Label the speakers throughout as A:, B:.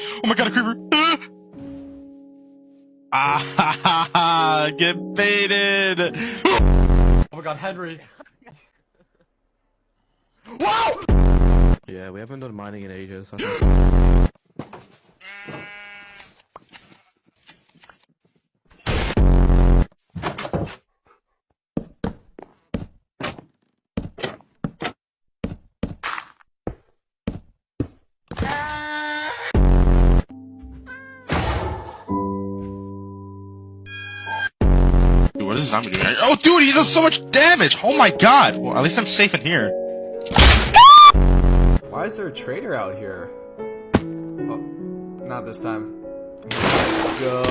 A: Oh my god, a creeper! Ah, get baited!
B: Oh my god, Henry! Wow!
C: Yeah, we haven't done mining in ages.
A: Dude, what is this zombie doing? Oh, dude, he does so much damage! Oh my god! Well, at least I'm safe in here.
B: Why is there a trader out here? Oh, not this time. Let's go.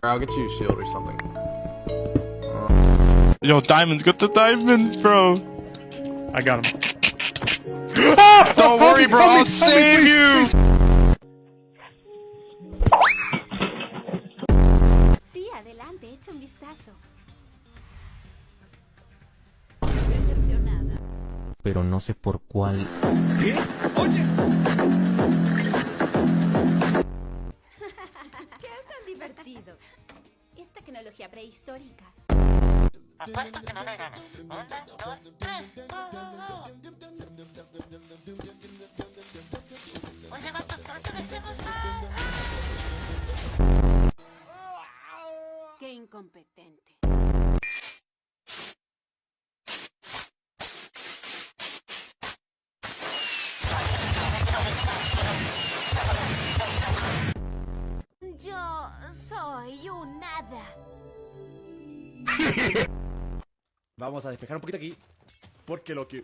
B: I'll get you a shield or something.
A: Yo, diamonds, get the diamonds, bro!
D: I got him.
A: Ah! Don't worry, bro, I'll save you!
E: Sí, adelante, echa un vistazo. Decepcionada.
F: Pero no sé por cuál.
D: ¿Qué? Oye.
E: ¿Qué es tan divertido? Es tecnología prehistórica.
G: Apuesto que no le ganas. 1, 2, 3. Oye, vato, creo que decimos mal.
E: ¡Qué incompetente! Yo soy un nada.
B: Vamos a despejar un poquito aquí. Porque lo que